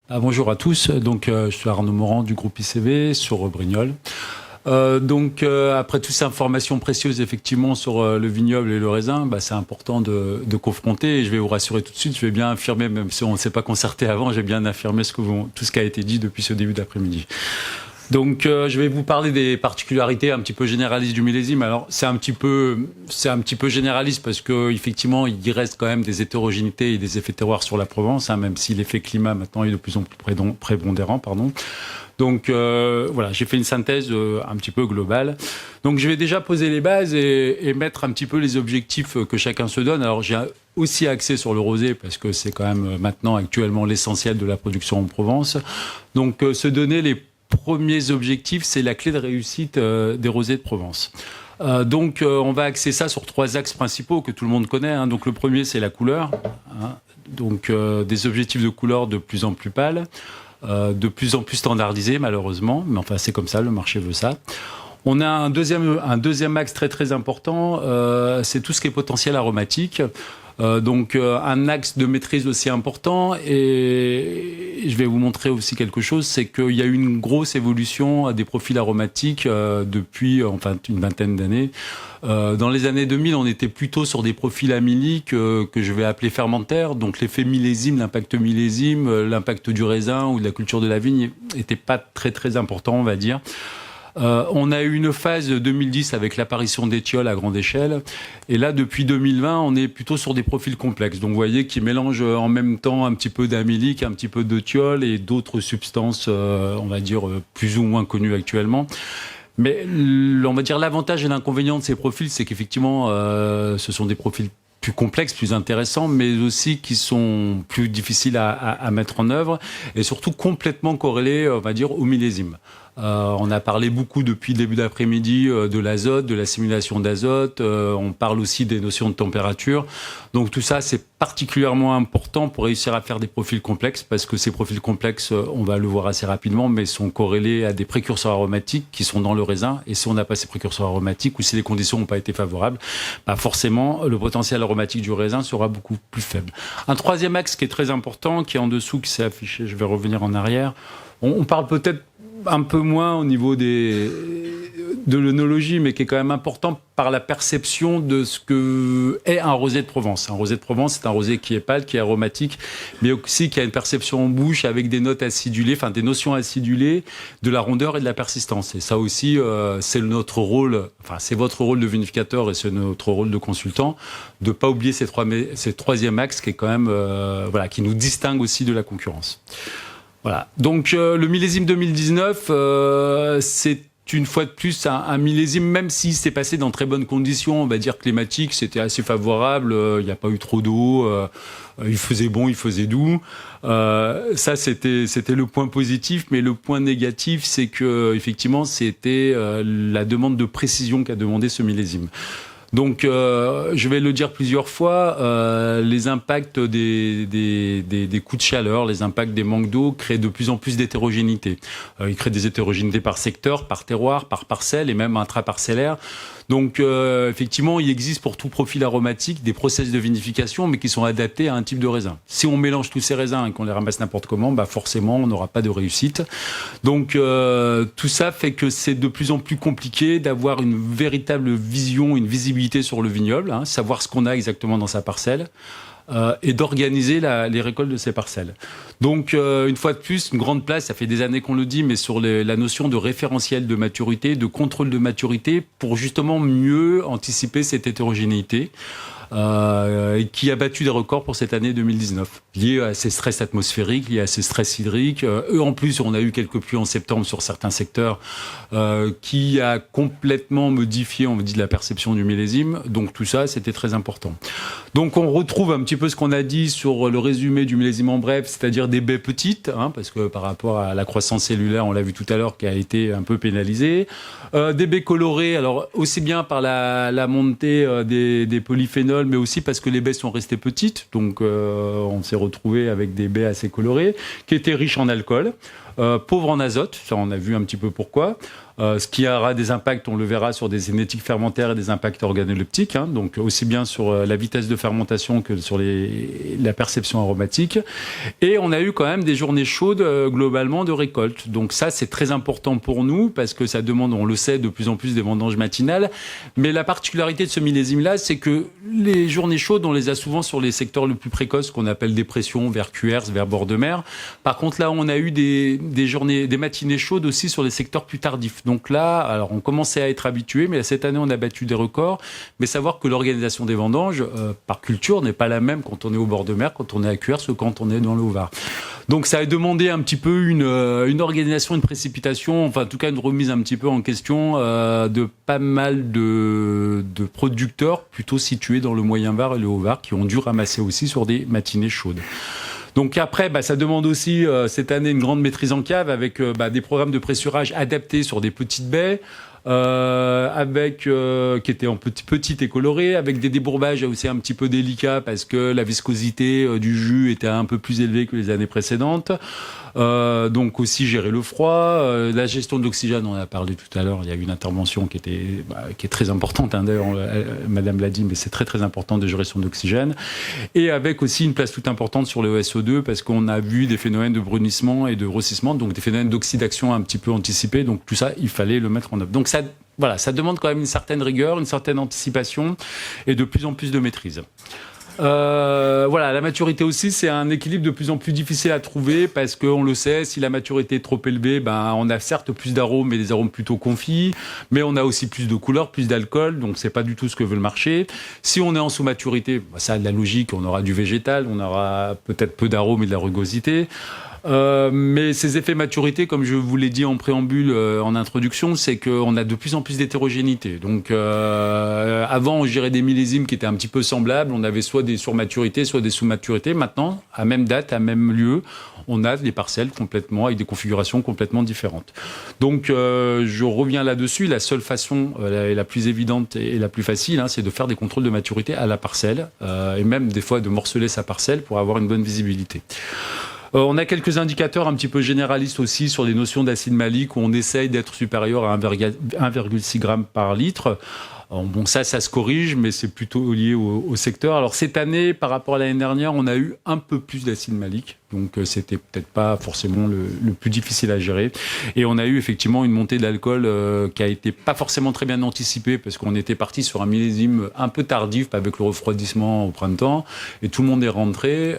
Bonjour à tous, je suis Arnaud Morand du groupe ICV sur Brignoles. Après toutes ces informations précieuses effectivement sur le vignoble et le raisin, c'est important de confronter, et je vais vous rassurer tout de suite, je vais bien affirmer, même si on ne s'est pas concerté avant, j'ai bien affirmé tout ce qui a été dit depuis ce début d'après-midi. Je vais vous parler des particularités un petit peu généralistes du millésime. Alors, c'est un petit peu généraliste parce que, effectivement, il reste quand même des hétérogénéités et des effets terroirs sur la Provence, même si l'effet climat maintenant est de plus en plus prépondérant, pardon. Voilà, j'ai fait une synthèse un petit peu globale. Donc, je vais déjà poser les bases et mettre un petit peu les objectifs que chacun se donne. Alors, j'ai aussi axé sur le rosé parce que c'est quand même maintenant actuellement l'essentiel de la production en Provence. Se donner les premiers objectifs, c'est la clé de réussite des rosés de Provence. On va axer ça sur 3 axes principaux que tout le monde connaît. Le premier, c'est la couleur. Des objectifs de couleur de plus en plus pâles, de plus en plus standardisés, malheureusement. Mais enfin, c'est comme ça, le marché veut ça. On a un deuxième axe très très important, c'est tout ce qui est potentiel aromatique. Un axe de maîtrise aussi important, et je vais vous montrer aussi quelque chose, c'est qu'il y a eu une grosse évolution des profils aromatiques depuis une vingtaine d'années. Dans les années 2000, on était plutôt sur des profils amyliques que je vais appeler fermentaires, donc l'effet millésime, l'impact millésime, l'impact du raisin ou de la culture de la vigne n'était pas très très important, on va dire. On a eu une phase 2010 avec l'apparition d'éthioles à grande échelle. Et là, depuis 2020, on est plutôt sur des profils complexes. Donc, vous voyez, qui mélangent en même temps un petit peu d'amylique, un petit peu d'éthiol et d'autres substances, on va dire, plus ou moins connues actuellement. Mais on va dire l'avantage et l'inconvénient de ces profils, c'est qu'effectivement, ce sont des profils plus complexes, plus intéressants, mais aussi qui sont plus difficiles à mettre en œuvre et surtout complètement corrélés, on va dire, au millésime. On a parlé beaucoup depuis le début d'après-midi de l'azote, de la simulation d'azote. On parle aussi des notions de température. Donc tout ça, c'est particulièrement important pour réussir à faire des profils complexes, parce que ces profils complexes, on va le voir assez rapidement, mais sont corrélés à des précurseurs aromatiques qui sont dans le raisin. Et si on n'a pas ces précurseurs aromatiques ou si les conditions n'ont pas été favorables, forcément, le potentiel aromatique du raisin sera beaucoup plus faible. Un troisième axe qui est très important, qui est en dessous, qui s'est affiché, je vais revenir en arrière. On parle peut-être un peu moins au niveau de l'œnologie, mais qui est quand même important par la perception de ce que est un rosé de Provence. Un rosé de Provence, c'est un rosé qui est pâle, qui est aromatique, mais aussi qui a une perception en bouche avec des notes acidulées, des notions acidulées, de la rondeur et de la persistance. Et ça aussi, c'est notre rôle, c'est votre rôle de vinificateur et c'est notre rôle de consultant, de pas oublier ces troisième axe qui est quand même, qui nous distingue aussi de la concurrence. Voilà. Le millésime 2019, c'est une fois de plus un millésime, même s'il s'est passé dans très bonnes conditions, on va dire climatiques, c'était assez favorable, il n'y a pas eu trop d'eau, il faisait bon, il faisait doux. Ça, c'était le point positif, mais le point négatif, c'est que effectivement, c'était la demande de précision qu'a demandé ce millésime. Je vais le dire plusieurs fois, les impacts des coups de chaleur, les impacts des manques d'eau créent de plus en plus d'hétérogénéité. Ils créent des hétérogénéités par secteur, par terroir, par parcelle et même intraparcellaire. Effectivement, il existe pour tout profil aromatique des process de vinification, mais qui sont adaptés à un type de raisin. Si on mélange tous ces raisins et qu'on les ramasse n'importe comment, forcément, on n'aura pas de réussite. Tout ça fait que c'est de plus en plus compliqué d'avoir une véritable vision, une visibilité sur le vignoble, savoir ce qu'on a exactement dans sa parcelle. Et d'organiser les récoltes de ces parcelles. Une fois de plus, une grande place, ça fait des années qu'on le dit, mais sur la notion de référentiel de maturité, de contrôle de maturité, pour justement mieux anticiper cette hétérogénéité. Qui a battu des records pour cette année 2019, liés à ces stress atmosphériques, liés à ces stress hydriques. En plus, on a eu quelques pluies en septembre sur certains secteurs qui a complètement modifié, on me dit, la perception du millésime. Donc tout ça, c'était très important. On retrouve un petit peu ce qu'on a dit sur le résumé du millésime en bref, c'est-à-dire des baies petites, parce que par rapport à la croissance cellulaire, on l'a vu tout à l'heure, qui a été un peu pénalisée. Des baies colorées, alors aussi bien par la montée des polyphénols, mais aussi parce que les baies sont restées petites. On s'est retrouvé avec des baies assez colorées, qui étaient riches en alcool, pauvres en azote, ça on a vu un petit peu pourquoi. Ce qui aura des impacts, on le verra, sur des génétiques fermentaires et des impacts organoleptiques, hein, donc aussi bien sur la vitesse de fermentation que sur la perception aromatique. Et on a eu quand même des journées chaudes globalement de récolte. Donc ça, c'est très important pour nous parce que ça demande, on le sait, de plus en plus des vendanges matinales. Mais la particularité de ce millésime-là, c'est que les journées chaudes, on les a souvent sur les secteurs le plus précoces, qu'on appelle dépression, vers Cuers, vers bord de mer. Par contre, là, on a eu des matinées chaudes aussi sur les secteurs plus tardifs. Donc là, alors on commençait à être habitué, mais cette année, on a battu des records. Mais savoir que l'organisation des vendanges, par culture, n'est pas la même quand on est au bord de mer, quand on est à Cuers ou quand on est dans le Haut-Var. Donc ça a demandé un petit peu une organisation, une précipitation, enfin en tout cas une remise un petit peu en question de pas mal de producteurs plutôt situés dans le Moyen-Var et le Haut-Var qui ont dû ramasser aussi sur des matinées chaudes. Donc après, ça demande aussi cette année une grande maîtrise en cave avec des programmes de pressurage adaptés sur des petites baies. Qui était en petite et colorée, avec des débourbages aussi un petit peu délicats parce que la viscosité du jus était un peu plus élevée que les années précédentes. Donc aussi gérer le froid, la gestion de l'oxygène, on en a parlé tout à l'heure, il y a eu une intervention qui est très importante, hein, d'ailleurs Madame l'a dit, mais c'est très très important de gestion d'oxygène, et avec aussi une place toute importante sur le SO2 parce qu'on a vu des phénomènes de brunissement et de grossissement, donc des phénomènes d'oxydation un petit peu anticipés, donc tout ça il fallait le mettre en œuvre. Donc ça demande quand même une certaine rigueur, une certaine anticipation et de plus en plus de maîtrise. La maturité aussi, c'est un équilibre de plus en plus difficile à trouver parce qu'on le sait, si la maturité est trop élevée, on a certes plus d'arômes, mais des arômes plutôt confits, mais on a aussi plus de couleurs, plus d'alcool, donc c'est pas du tout ce que veut le marché. Si on est en sous-maturité, ça a de la logique, on aura du végétal, on aura peut-être peu d'arômes et de la rugosité. Mais ces effets maturité, comme je vous l'ai dit en préambule, en introduction, c'est qu'on a de plus en plus d'hétérogénéité. Donc, avant, on gérait des millésimes qui étaient un petit peu semblables. On avait soit des surmaturités, soit des sous-maturités. Maintenant, à même date, à même lieu, on a des parcelles complètement, avec des configurations complètement différentes. Donc, je reviens là-dessus. La seule façon, la plus évidente et la plus facile, c'est de faire des contrôles de maturité à la parcelle, et même des fois de morceler sa parcelle pour avoir une bonne visibilité. On a quelques indicateurs un petit peu généralistes aussi sur les notions d'acide malique où on essaye d'être supérieur à 1,6 g par litre. Bon, ça se corrige, mais c'est plutôt lié au secteur. Alors cette année, par rapport à l'année dernière, on a eu un peu plus d'acide malique. Donc c'était peut-être pas forcément le plus difficile à gérer. Et on a eu effectivement une montée d'alcool qui a été pas forcément très bien anticipée parce qu'on était parti sur un millésime un peu tardif avec le refroidissement au printemps. Et tout le monde est rentré.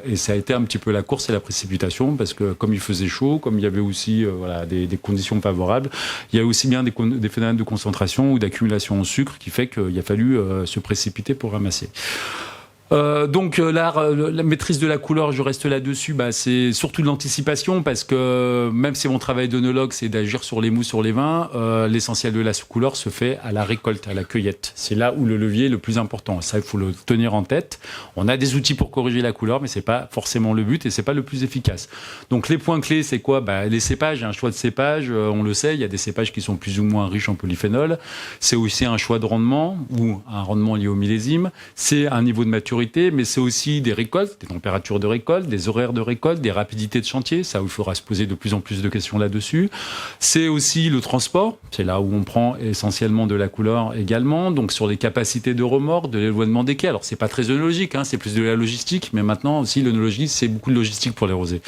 Et ça a été un petit peu la course et la précipitation parce que comme il faisait chaud, comme il y avait aussi des conditions favorables, il y a aussi bien des phénomènes de concentration ou d'accumulation en sucre qui fait qu'il a fallu se précipiter pour ramasser. Donc la maîtrise de la couleur, je reste là-dessus, c'est surtout de l'anticipation parce que même si mon travail d'œnologue c'est d'agir sur les mous, sur les vins, l'essentiel de la couleur se fait à la récolte, à la cueillette. C'est là où le levier est le plus important. Ça, il faut le tenir en tête. On a des outils pour corriger la couleur, mais c'est pas forcément le but et c'est pas le plus efficace. Donc les points clés, c'est quoi ? Les cépages, un choix de cépage, on le sait, il y a des cépages qui sont plus ou moins riches en polyphénol. C'est aussi un choix de rendement ou un rendement lié au millésime. C'est un niveau de maturité, mais c'est aussi des récoltes, des températures de récolte, des horaires de récolte, des rapidités de chantier. Ça, il faudra se poser de plus en plus de questions là-dessus. C'est aussi le transport. C'est là où on prend essentiellement de la couleur également. Donc, sur les capacités de remorque, de l'éloignement des quais. Alors, c'est pas très œnologique, c'est plus de la logistique. Mais maintenant, aussi, l'œnologie, c'est beaucoup de logistique pour les rosés.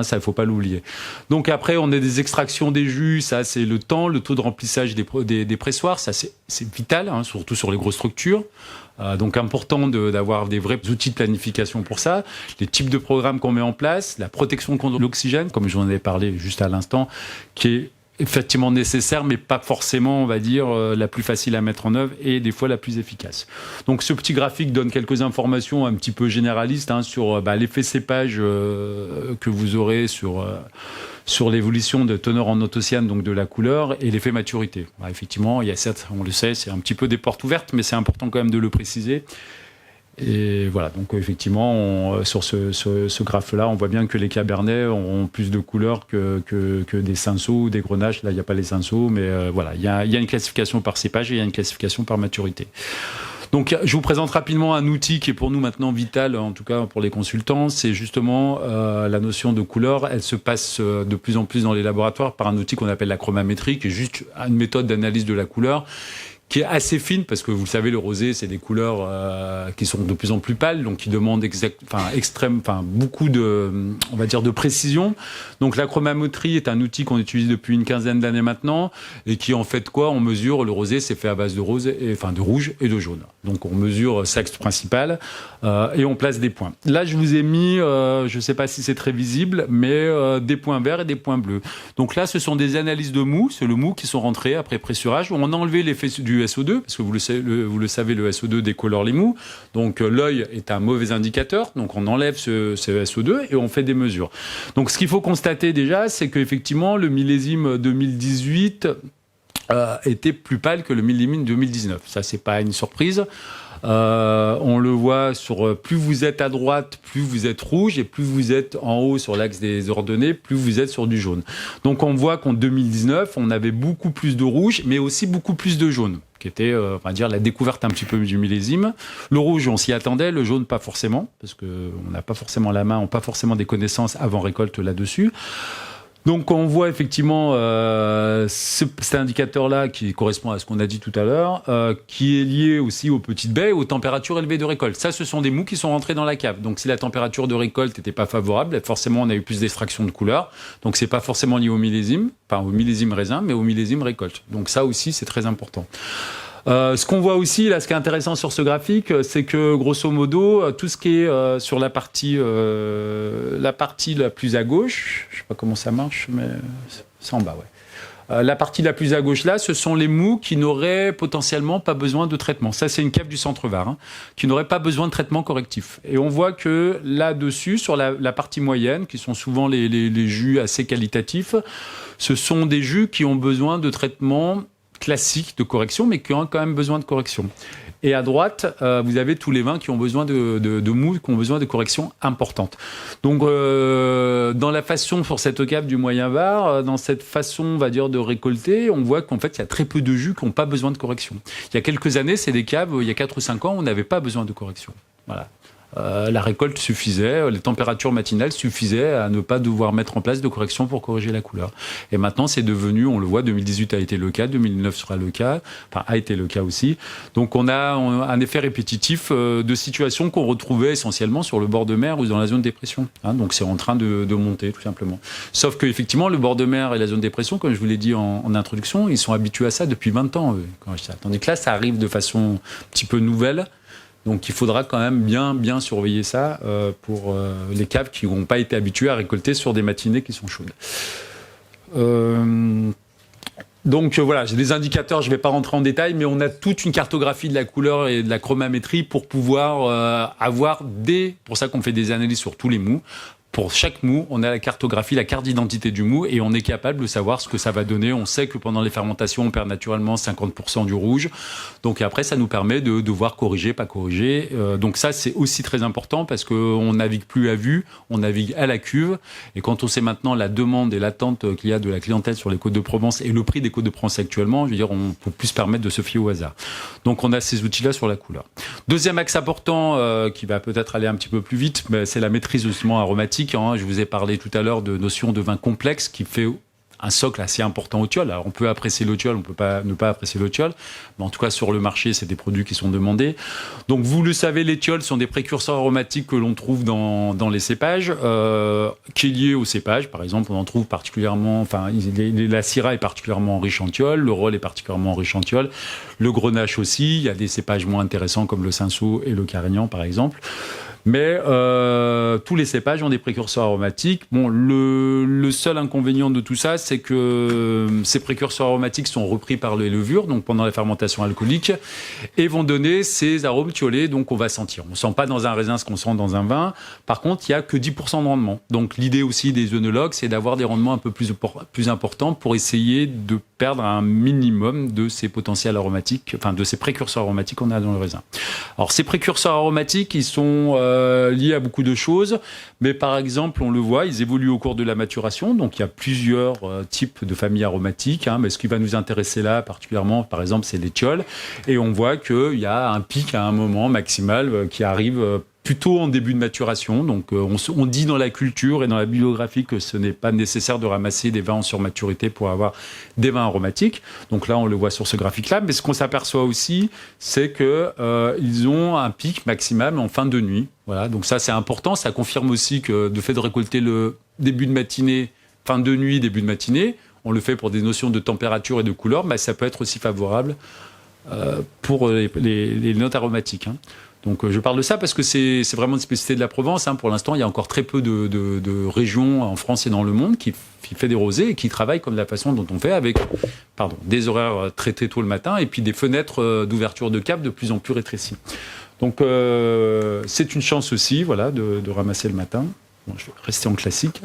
Ça, il faut pas l'oublier. Donc, après, on a des extractions des jus. Ça, c'est le temps, le taux de remplissage des pressoirs. Ça, c'est vital, surtout sur les grosses structures. Donc important d'avoir des vrais outils de planification pour ça, les types de programmes qu'on met en place, la protection contre l'oxygène, comme je vous en avais parlé juste à l'instant, qui est effectivement nécessaire, mais pas forcément, on va dire, la plus facile à mettre en œuvre et des fois la plus efficace. Donc ce petit graphique donne quelques informations un petit peu généralistes sur l'effet cépage que vous aurez sur l'évolution de teneur en anthocyane, donc de la couleur, et l'effet maturité. Effectivement, il y a certes, on le sait, c'est un petit peu des portes ouvertes, mais c'est important quand même de le préciser. Et voilà, donc effectivement, sur ce graphe-là, on voit bien que les cabernets ont plus de couleurs que des cinsault ou des grenaches. Là, il n'y a pas les cinsault, mais il y a une classification par cépage et il y a une classification par maturité. Donc, je vous présente rapidement un outil qui est pour nous maintenant vital, en tout cas pour les consultants. C'est justement la notion de couleur. Elle se passe de plus en plus dans les laboratoires par un outil qu'on appelle la chromamétrie, qui est juste une méthode d'analyse de la couleur, qui est assez fine, parce que vous le savez, le rosé, c'est des couleurs qui sont de plus en plus pâles, donc qui demandent beaucoup de précision. Donc la chromamétrie est un outil qu'on utilise depuis une quinzaine d'années maintenant, et qui en fait quoi? On mesure, le rosé, c'est fait à base de de rouge et de jaune. Donc on mesure cet axe principal et on place des points. Là, je vous ai mis, je ne sais pas si c'est très visible, mais des points verts et des points bleus. Donc là, ce sont des analyses de mou, c'est le mou qui sont rentrés après pressurage, où on a enlevé l'effet du SO2, parce que vous le savez, le SO2 décolore les mous. Donc l'œil est un mauvais indicateur, donc on enlève ce SO2 et on fait des mesures. Donc ce qu'il faut constater déjà, c'est qu'effectivement le millésime 2018 était plus pâle que le millésime 2019. Ça, c'est pas une surprise. On le voit sur plus vous êtes à droite, plus vous êtes rouge, et plus vous êtes en haut sur l'axe des ordonnées, plus vous êtes sur du jaune. Donc on voit qu'en 2019, on avait beaucoup plus de rouge, mais aussi beaucoup plus de jaune, qui était, on va dire, la découverte un petit peu du millésime. Le rouge, on s'y attendait, le jaune, pas forcément, parce qu'on n'a pas forcément la main, on n'a pas forcément des connaissances avant récolte là-dessus. Donc on voit effectivement cet indicateur-là qui correspond à ce qu'on a dit tout à l'heure, qui est lié aussi aux petites baies, aux températures élevées de récolte. Ça, ce sont des mous qui sont rentrés dans la cave. Donc si la température de récolte n'était pas favorable, forcément on a eu plus d'extraction de couleur. Donc c'est pas forcément lié au millésime, enfin au millésime raisin, mais au millésime récolte. Donc ça aussi, c'est très important. Ce qu'on voit aussi, là, ce qui est intéressant sur ce graphique, c'est que grosso modo, tout ce qui est sur la partie la plus à gauche, je sais pas comment ça marche, mais c'est en bas, ouais. La partie la plus à gauche là, ce sont les mous qui n'auraient potentiellement pas besoin de traitement. Ça, c'est une cave du Centre-Var, qui n'aurait pas besoin de traitement correctif. Et on voit que là-dessus, sur la partie moyenne, qui sont souvent les jus assez qualitatifs, ce sont des jus qui ont besoin de traitement classique de correction, mais qui ont quand même besoin de correction. Et à droite, vous avez tous les vins qui ont besoin de mou, qui ont besoin de corrections importantes. Donc, dans la façon, pour cette cave du Moyen Var, dans cette façon, on va dire, de récolter, on voit qu'en fait, il y a très peu de jus qui n'ont pas besoin de correction. Il y a quelques années, c'est des caves, il y a 4 ou 5 ans, on n'avait pas besoin de correction. Voilà. La récolte suffisait, les températures matinales suffisaient à ne pas devoir mettre en place de corrections pour corriger la couleur. Et maintenant, c'est devenu, on le voit, 2018 a été le cas, 2009 sera le cas, enfin a été le cas aussi. Donc on a un effet répétitif de situations qu'on retrouvait essentiellement sur le bord de mer ou dans la zone de dépression. Donc c'est en train de monter, tout simplement. Sauf qu'effectivement, le bord de mer et la zone de dépression, comme je vous l'ai dit en introduction, ils sont habitués à ça depuis 20 ans. Tandis que là, ça arrive de façon un petit peu nouvelle. Donc il faudra quand même bien surveiller ça pour les caves qui n'ont pas été habitués à récolter sur des matinées qui sont chaudes. Donc voilà, j'ai des indicateurs, je ne vais pas rentrer en détail, mais on a toute une cartographie de la couleur et de la chromamétrie pour pouvoir avoir pour ça qu'on fait des analyses sur tous les mous. Pour chaque mou, on a la cartographie, la carte d'identité du mou, et on est capable de savoir ce que ça va donner. On sait que pendant les fermentations, on perd naturellement 50% du rouge. Donc après, ça nous permet de devoir corriger, pas corriger. Donc ça, c'est aussi très important parce qu'on navigue plus à vue, on navigue à la cuve. Et quand on sait maintenant la demande et l'attente qu'il y a de la clientèle sur les côtes de Provence et le prix des côtes de Provence actuellement, je veux dire, on peut plus se permettre de se fier au hasard. Donc on a ces outils-là sur la couleur. Deuxième axe important qui va peut-être aller un petit peu plus vite, c'est la maîtrise justement aromatique. Je vous ai parlé tout à l'heure de notion de vin complexe qui fait un socle assez important au thiol. Alors on peut apprécier le thiol, on peut pas ne pas apprécier le thiol, mais en tout cas sur le marché, c'est des produits qui sont demandés. Donc vous le savez, les thiols sont des précurseurs aromatiques que l'on trouve dans les cépages, qui est lié au cépage. Par exemple, on en trouve particulièrement, la Syrah est particulièrement riche en thiol, le Rolle est particulièrement riche en thiol, le Grenache aussi. Il y a des cépages moins intéressants comme le Cinsault et le Carignan, par exemple. Mais tous les cépages ont des précurseurs aromatiques. Bon, le seul inconvénient de tout ça, c'est que ces précurseurs aromatiques sont repris par les levures, donc pendant la fermentation alcoolique, et vont donner ces arômes thiolés, donc on va sentir. On ne sent pas dans un raisin ce qu'on sent dans un vin. Par contre, il n'y a que 10% de rendement. Donc l'idée aussi des œnologues, c'est d'avoir des rendements un peu plus importants pour essayer de perdre un minimum de ces potentiels aromatiques, enfin de ces précurseurs aromatiques qu'on a dans le raisin. Alors ces précurseurs aromatiques, ils sont lié à beaucoup de choses. Mais par exemple, on le voit, ils évoluent au cours de la maturation. Donc, il y a plusieurs types de familles aromatiques. Mais ce qui va nous intéresser là, particulièrement, par exemple, c'est les thiols. Et on voit qu'il y a un pic à un moment maximal qui arrive plutôt en début de maturation. Donc, on dit dans la culture et dans la bibliographie que ce n'est pas nécessaire de ramasser des vins en surmaturité pour avoir des vins aromatiques. Donc là, on le voit sur ce graphique-là. Mais ce qu'on s'aperçoit aussi, c'est que ils ont un pic maximal en fin de nuit. Voilà. Donc ça, c'est important. Ça confirme aussi que le fait de récolter le début de matinée, fin de nuit, début de matinée, on le fait pour des notions de température et de couleur, mais ça peut être aussi favorable pour les notes aromatiques. Donc je parle de ça parce que c'est vraiment une spécificité de la Provence. Pour l'instant, il y a encore très peu de régions en France et dans le monde qui fait des rosés et qui travaillent comme de la façon dont on fait, avec des horaires très très tôt le matin et puis des fenêtres d'ouverture de cave de plus en plus rétrécies. Donc c'est une chance aussi, voilà, de ramasser le matin. Bon, je vais rester en classique.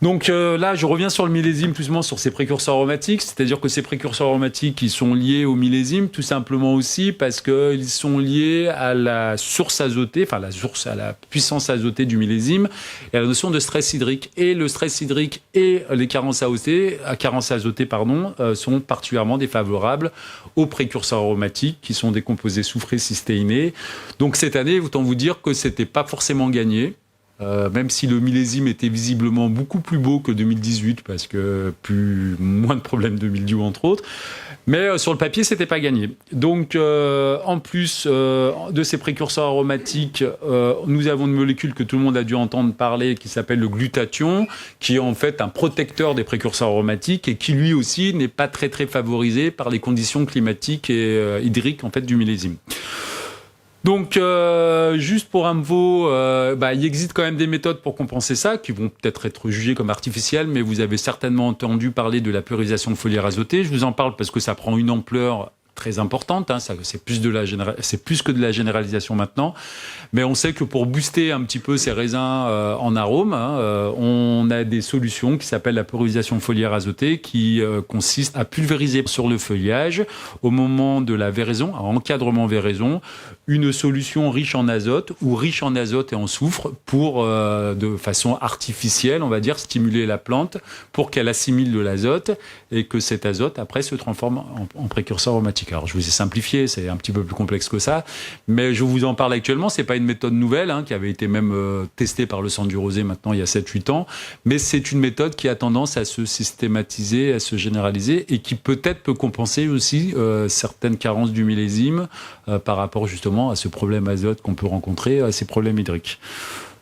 Donc là, je reviens sur le millésime, plus ou moins sur ces précurseurs aromatiques, c'est-à-dire que ces précurseurs aromatiques, ils sont liés au millésime, tout simplement aussi parce qu'ils sont liés à la source azotée, à la puissance azotée du millésime, et à la notion de stress hydrique. Et le stress hydrique et les carences azotées, sont particulièrement défavorables aux précurseurs aromatiques, qui sont des composés soufrés cystéinés. Donc cette année, autant vous dire que c'était pas forcément gagné. Même si le millésime était visiblement beaucoup plus beau que 2018 parce que moins de problèmes de mildiou entre autres, mais sur le papier c'était pas gagné. Donc en plus de ces précurseurs aromatiques, nous avons une molécule que tout le monde a dû entendre parler qui s'appelle le glutathion, qui est en fait un protecteur des précurseurs aromatiques et qui lui aussi n'est pas très très favorisé par les conditions climatiques et hydriques en fait du millésime. Donc, juste pour un mot, il existe quand même des méthodes pour compenser ça, qui vont peut-être être jugées comme artificielles, mais vous avez certainement entendu parler de la pulvérisation de foliaire azotée. Je vous en parle parce que ça prend une ampleur très importante, c'est plus que de la généralisation maintenant, mais on sait que pour booster un petit peu ces raisins en arôme, on a des solutions qui s'appellent la pulvérisation foliaire azotée, qui consiste à pulvériser sur le feuillage au moment de la véraison, en encadrement véraison, une solution riche en azote ou riche en azote et en soufre pour, de façon artificielle, on va dire, stimuler la plante pour qu'elle assimile de l'azote et que cet azote, après, se transforme en précurseur aromatique. Alors, je vous ai simplifié, c'est un petit peu plus complexe que ça, mais je vous en parle actuellement. C'est pas une méthode nouvelle, qui avait été même testée par le Centre du Rosé maintenant il y a 7-8 ans, mais c'est une méthode qui a tendance à se systématiser, à se généraliser et qui peut-être peut compenser aussi certaines carences du millésime par rapport justement à ce problème azote qu'on peut rencontrer, à ces problèmes hydriques.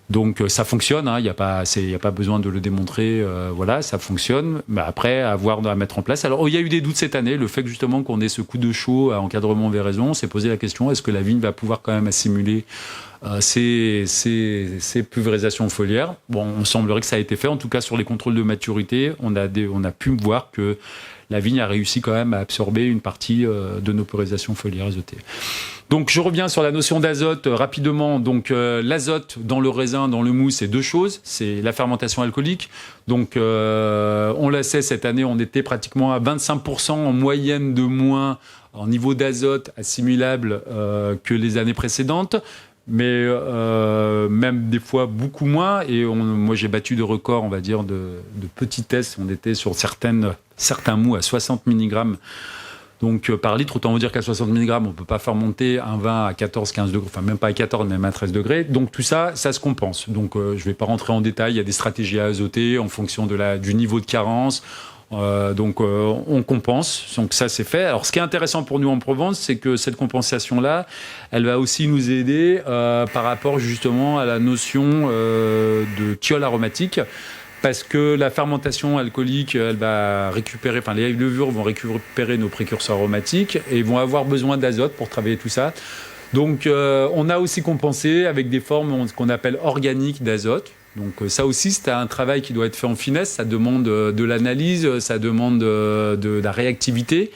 Donc ça fonctionne, il n'y a pas besoin de le démontrer, voilà, ça fonctionne. Mais après, à mettre en place. Alors il y a eu des doutes cette année, le fait que justement qu'on ait ce coup de chaud à encadrement véraison, on s'est posé la question, est-ce que la vigne va pouvoir quand même assimiler ces pulvérisations foliaires? Bon, on semblerait que ça a été fait, en tout cas sur les contrôles de maturité, on a pu voir que la vigne a réussi quand même à absorber une partie de nos pulvérisations foliaires azotées. Donc je reviens sur la notion d'azote rapidement. Donc l'azote dans le raisin, dans le mousse, c'est deux choses. C'est la fermentation alcoolique. Donc on le sait, cette année, on était pratiquement à 25% en moyenne de moins en niveau d'azote assimilable que les années précédentes. Mais même des fois beaucoup moins. Et moi, j'ai battu de records, on va dire, de petits tests. On était sur certains mous à 60 mg. Donc par litre, autant vous dire qu'à 60 mg, on ne peut pas faire monter un vin à 14-15 degrés, enfin même pas à 14, même à 13 degrés. Donc tout ça, ça se compense. Donc je ne vais pas rentrer en détail, il y a des stratégies à azoter en fonction du niveau de carence. Donc on compense, donc ça c'est fait. Alors ce qui est intéressant pour nous en Provence, c'est que cette compensation-là, elle va aussi nous aider par rapport justement à la notion de thiol aromatique. Parce que la fermentation alcoolique, elle va récupérer, enfin les levures vont récupérer nos précurseurs aromatiques et vont avoir besoin d'azote pour travailler tout ça. Donc on a aussi compensé avec des formes qu'on appelle organiques d'azote. Donc ça aussi, c'est un travail qui doit être fait en finesse, ça demande de l'analyse, ça demande de la réactivité.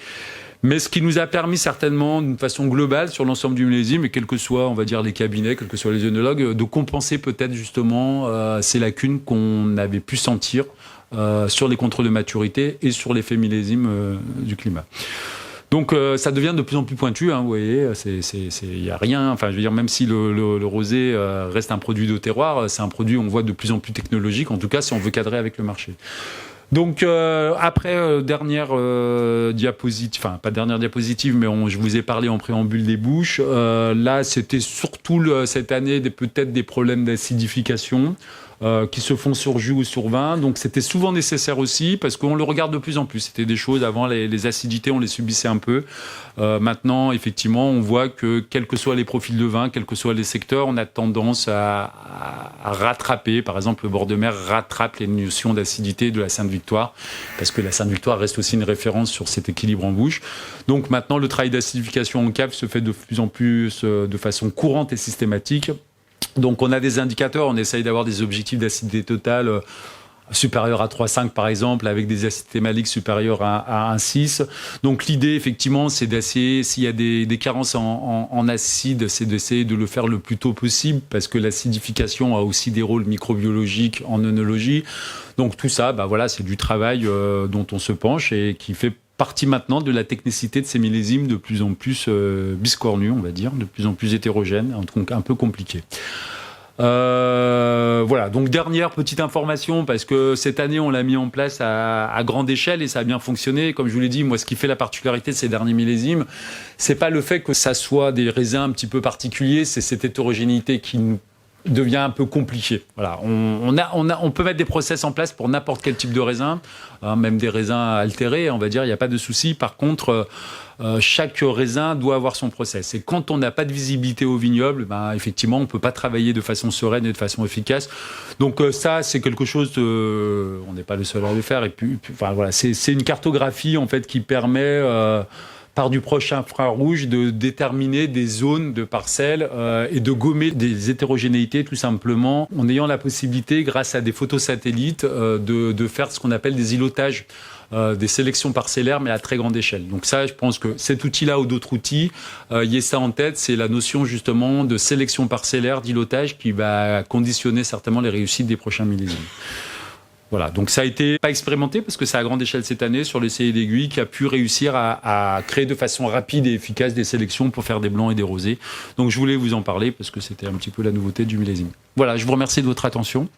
Mais ce qui nous a permis certainement, d'une façon globale, sur l'ensemble du millésime, et quels que soient, on va dire, les cabinets, quels que soient les œnologues, de compenser peut-être justement ces lacunes qu'on avait pu sentir sur les contrôles de maturité et sur l'effet millésime du climat. Donc ça devient de plus en plus pointu, hein, vous voyez, il n'y a rien, enfin je veux dire, même si le rosé reste un produit de terroir, c'est un produit, on voit, de plus en plus technologique, en tout cas si on veut cadrer avec le marché. Donc après dernière diapositive, enfin pas dernière diapositive, mais je vous ai parlé en préambule des bouches. Là, c'était surtout cette année peut-être des problèmes d'acidification qui se font sur jus ou sur vin. Donc c'était souvent nécessaire aussi parce qu'on le regarde de plus en plus. C'était des choses avant, les acidités, on les subissait un peu. Maintenant, effectivement, on voit que quels que soient les profils de vin, quels que soient les secteurs, on a tendance à rattraper. Par exemple, le bord de mer rattrape les notions d'acidité de la Sainte-Victoire parce que la Sainte-Victoire reste aussi une référence sur cet équilibre en bouche. Donc maintenant, le travail d'acidification en cave se fait de plus en plus de façon courante et systématique. Donc on a des indicateurs, on essaye d'avoir des objectifs d'acidité totale supérieurs à 3,5 par exemple, avec des acidités maliques supérieures à 1,6. Donc l'idée effectivement c'est d'essayer, s'il y a des carences en acide, c'est d'essayer de le faire le plus tôt possible parce que l'acidification a aussi des rôles microbiologiques en œnologie. Donc tout ça, voilà, c'est du travail dont on se penche et qui fait partie maintenant de la technicité de ces millésimes de plus en plus biscornus, on va dire, de plus en plus hétérogènes, donc un peu compliqués. Voilà, donc dernière petite information, parce que cette année on l'a mis en place à grande échelle et ça a bien fonctionné. Comme je vous l'ai dit, moi ce qui fait la particularité de ces derniers millésimes, c'est pas le fait que ça soit des raisins un petit peu particuliers, c'est cette hétérogénéité qui nous devient un peu compliqué. Voilà, on peut mettre des process en place pour n'importe quel type de raisin, même des raisins altérés, on va dire, il n'y a pas de souci. Par contre, chaque raisin doit avoir son process. Et quand on n'a pas de visibilité au vignoble, effectivement, on ne peut pas travailler de façon sereine et de façon efficace. Donc ça, c'est quelque chose on n'est pas le seul à le faire. Et puis voilà, c'est une cartographie en fait qui permet par du proche infrarouge, de déterminer des zones de parcelles et de gommer des hétérogénéités tout simplement en ayant la possibilité, grâce à des photos satellites, de faire ce qu'on appelle des îlotages, des sélections parcellaires mais à très grande échelle. Donc ça, je pense que cet outil-là ou d'autres outils, ayez ça en tête, c'est la notion justement de sélection parcellaire, d'îlotage qui va conditionner certainement les réussites des prochains millésimes. Voilà, donc ça a été pas expérimenté parce que c'est à grande échelle cette année sur l'essai d'aiguille qui a pu réussir à créer de façon rapide et efficace des sélections pour faire des blancs et des rosés. Donc je voulais vous en parler parce que c'était un petit peu la nouveauté du millésime. Voilà, je vous remercie de votre attention.